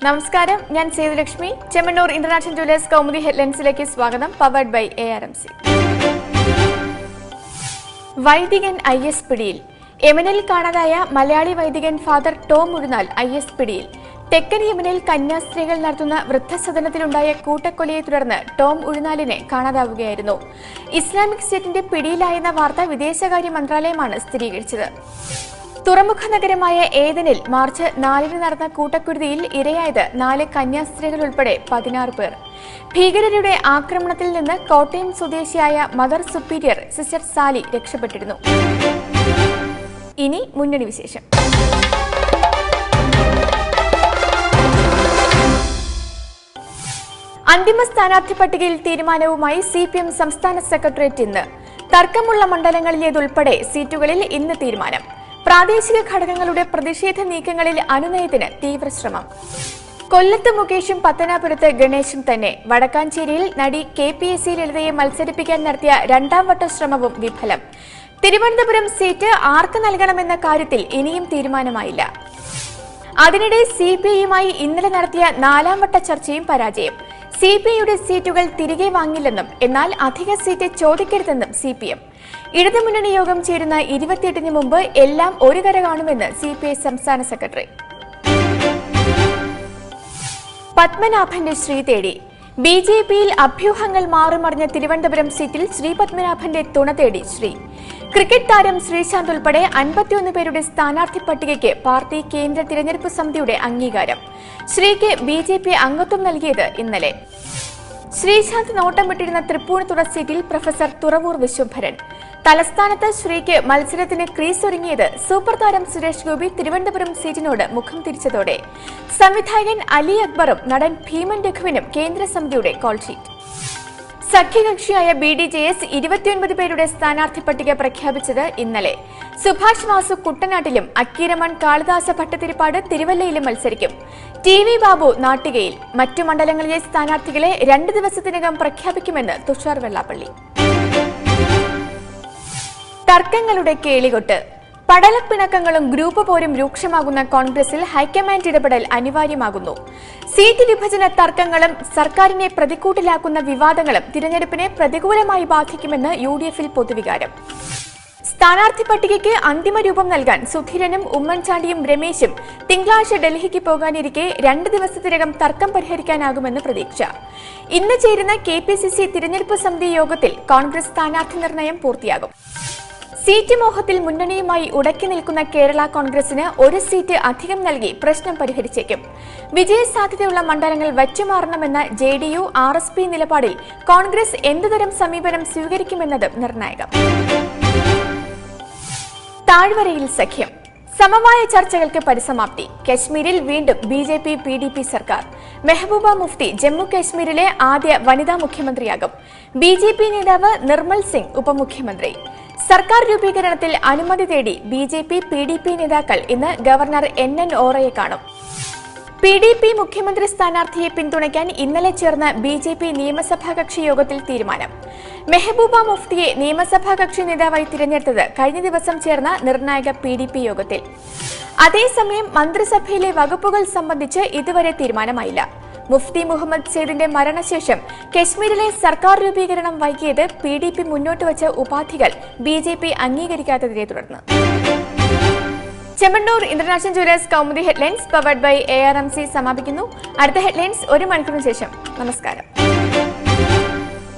നമസ്കാരം, ഞാൻ Sethulakshmi. Chemmanur international jewellers Kaumudi ഹെഡ്ലൈൻസിലേക്ക് സ്വാഗതം. Powered by ARMC. വൈദികൻ IS പിടിയിൽ. യമനിൽ കാണാതായ മലയാളി വൈദികൻ ഫാദർ ടോം ഉഴുന്നാൽ IS പിടിയിൽ. തെക്കൻ യമനിൽ കന്യാസ്ത്രീകൾ നടത്തുന്ന വൃദ്ധസദനത്തിലുണ്ടായ കൂട്ടക്കൊലയെ തുടർന്ന് ടോം ഉഴുന്നാലിനെ കാണാതാവുകയായിരുന്നു. ഇസ്ലാമിക് സ്റ്റേറ്റിന്റെ പിടിയിലായെന്ന വാർത്ത വിദേശകാര്യ മന്ത്രാലയമാണ് സ്ഥിരീകരിച്ചത്. തുറമുഖ നഗരമായ ഏദനിൽ മാർച്ച് 4 നടന്ന കൂട്ടക്കുരുതിയിൽ ഇരയായത് 4 കന്യാസ്ത്രീകൾ ഉൾപ്പെടെ 16 പേർ. ഭീകരരുടെ ആക്രമണത്തിൽ നിന്ന് കോട്ടയം സ്വദേശിയായ മദർ സുപ്പീരിയർ സിസ്റ്റർ സാലി രക്ഷപ്പെട്ടിരുന്നു. ഇനി മുന്നണി വിശേഷം. അന്തിമ സ്ഥാനാർത്ഥി പട്ടികയിൽ തീരുമാനവുമായി CPM സംസ്ഥാന സെക്രട്ടേറിയറ്റ് ഇന്ന്. തർക്കമുള്ള മണ്ഡലങ്ങളിലേതുൾപ്പെടെ സീറ്റുകളിൽ ഇന്ന് തീരുമാനം. പ്രാദേശിക ഘടകങ്ങളുടെ പ്രതിഷേധ നീക്കങ്ങളിൽ അനുനയത്തിന് തീവ്രശ്രമം. കൊല്ലത്ത് മുകേഷും പത്തനാപുരത്ത് ഗണേശും തന്നെ. വടക്കാഞ്ചേരിയിൽ നടി KPSC ലളിതയെ മത്സരിപ്പിക്കാൻ നടത്തിയ 2ാം വട്ട ശ്രമവും വിഫലം. തിരുവനന്തപുരം സീറ്റ് ആർക്ക് നൽകണമെന്ന കാര്യത്തിൽ ഇനിയും തീരുമാനമായില്ല. അതിനിടെ CPIയുമായി ഇന്നലെ നടത്തിയ 4ാം വട്ട ചർച്ചയും പരാജയം. CPIയുടെ സീറ്റുകൾ തിരികെ വാങ്ങില്ലെന്നും എന്നാൽ അധിക സീറ്റ് ചോദിക്കരുതെന്നും CPM. ഇടതുമുന്നണി യോഗം ചേരുന്ന 28-ന് മുമ്പ് എല്ലാം ഒരു കര കാണുമെന്ന് CPI സംസ്ഥാന സെക്രട്ടറി. പത്മനാഭന്റെ ശ്രീ തേടി. BJPയിൽ അഭ്യൂഹങ്ങൾ മാറുമറിഞ്ഞ തിരുവനന്തപുരം സീറ്റിൽ ശ്രീ പത്മനാഭന്റെ തുണ തേടി ശ്രീ. ക്രിക്കറ്റ് താരം ശ്രീശാന്ത് ഉൾപ്പെടെ 51 പേരുടെ സ്ഥാനാർത്ഥി പട്ടികയ്ക്ക് പാർട്ടി കേന്ദ്ര തിരഞ്ഞെടുപ്പ് സമിതിയുടെ അംഗീകാരം. ശ്രീക്ക് BJP അംഗത്വം നൽകിയത് ഇന്നലെ. ശ്രീശാന്ത് നോട്ടമിട്ടിരുന്ന തൃപ്പൂണിത്തുറ സീറ്റിൽ പ്രൊഫസർ തുറവൂർ വിശ്വംഭരൻ. തലസ്ഥാനത്ത് ശ്രീക്ക് മത്സരത്തിന് ക്രീസ് ഒരുങ്ങിയത് സൂപ്പർ താരം സുരേഷ് ഗോപി തിരുവനന്തപുരം സീറ്റിനോട് മുഖം തിരിച്ചതോടെ. സംവിധായകൻ അലി അക്ബറും നടൻ ഭീമൻ രഘുവിനും കേന്ദ്ര സമിതിയുടെ കോൾഷീറ്റ്. സഖ്യകക്ഷിയായ BDJS 29 പേരുടെ സ്ഥാനാർത്ഥി പട്ടിക പ്രഖ്യാപിച്ചത് ഇന്നലെ. സുഭാഷ് വാസു കുട്ടനാട്ടിലും അക്കീരമൺ കാളിദാസ ഭട്ടതിരിപ്പാട് തിരുവല്ലയിലും മത്സരിക്കും. TV ബാബു നാട്ടികയിൽ. മറ്റു മണ്ഡലങ്ങളിലെ സ്ഥാനാർത്ഥികളെ 2 ദിവസത്തിനകം പ്രഖ്യാപിക്കുമെന്ന് തുഷാർ വെള്ളാപ്പള്ളി. തർക്കങ്ങളുടെ കേളികൊട്ട്. പടലപ്പിണക്കങ്ങളും ഗ്രൂപ്പ് പോരും രൂക്ഷമാകുന്ന കോൺഗ്രസിൽ ഹൈക്കമാൻഡ് ഇടപെടൽ അനിവാര്യമാകുന്നു. സീറ്റ് വിഭജന തർക്കങ്ങളും സർക്കാരിനെ പ്രതിക്കൂട്ടിലാക്കുന്ന വിവാദങ്ങളും തിരഞ്ഞെടുപ്പിനെ പ്രതികൂലമായി ബാധിക്കുമെന്ന് UDFൽ പൊതുവികാരം. സ്ഥാനാർത്ഥി പട്ടികയ്ക്ക് അന്തിമ രൂപം നൽകാൻ സുധീരനും ഉമ്മൻചാണ്ടിയും രമേശും തിങ്കളാഴ്ച ഡൽഹിക്ക് പോകാനിരിക്കെ 2 ദിവസത്തിനകം തർക്കം പരിഹരിക്കാനാകുമെന്ന് പ്രതീക്ഷ. ഇന്ന് ചേരുന്ന KPCC തിരഞ്ഞെടുപ്പ് സമിതി യോഗത്തിൽ കോൺഗ്രസ് സ്ഥാനാർത്ഥി നിർണയം പൂർത്തിയാകും. സീറ്റ് മോഹത്തിൽ മുന്നണിയുമായി ഉടക്കി നിൽക്കുന്ന കേരള കോൺഗ്രസിന് 1 സീറ്റ് അധികം നൽകി പ്രശ്നം പരിഹരിച്ചേക്കും. വിജയസാധ്യതയുള്ള മണ്ഡലങ്ങൾ വച്ചുമാറണമെന്ന JDU RSP നിലപാടിൽ കോൺഗ്രസ് എന്തുതരം സമീപനം സ്വീകരിക്കുമെന്നതും നിർണായകം. താഴ്വരയിൽ സഖ്യം. സമവായ ചർച്ചകൾക്ക് പരിസമാപ്തി. കശ്മീരിൽ വീണ്ടും BJP PDP സർക്കാർ. മെഹബൂബ മുഫ്തി ജമ്മു കശ്മീരിലെ ആദ്യ വനിതാ മുഖ്യമന്ത്രിയാകും. BJP നേതാവ് നിർമ്മൽ സിംഗ് ഉപമുഖ്യമന്ത്രി. സർക്കാർ രൂപീകരണത്തിൽ അനുമതി തേടി BJP PDP നേതാക്കൾ ഇന്ന് ഗവർണർ NN വോറയെ കാണും. PDP മുഖ്യമന്ത്രി സ്ഥാനാർത്ഥിയെ പിന്തുണയ്ക്കാൻ ഇന്നലെ ചേർന്ന BJP നിയമസഭാ കക്ഷി യോഗത്തിൽ തീരുമാനം. മെഹബൂബ മുഫ്തിയെ നിയമസഭാ കക്ഷി നേതാവായി തിരഞ്ഞെടുത്തത് കഴിഞ്ഞ ദിവസം ചേർന്ന നിർണായക PDP യോഗത്തിൽ. അതേസമയം മന്ത്രിസഭയിലെ വകുപ്പുകൾ സംബന്ധിച്ച് ഇതുവരെ തീരുമാനമായില്ല. മുഫ്തി മുഹമ്മദ് സെയ്ദിന്റെ മരണശേഷം കശ്മീരിലെ സർക്കാർ രൂപീകരണം വൈകിയത് PDP മുന്നോട്ട് വച്ച ഉപാധികൾ BJP അംഗീകരിക്കാത്തതിനെ തുടർന്ന്. Chemmanur international jewellers Kaumudi headlines powered by ARMC സമാപിക്കുന്നു. അടുത്ത ഹെഡ്ലൈൻസ് 1 മണിക്കൂറിന് ശേഷം. നമസ്കാരം.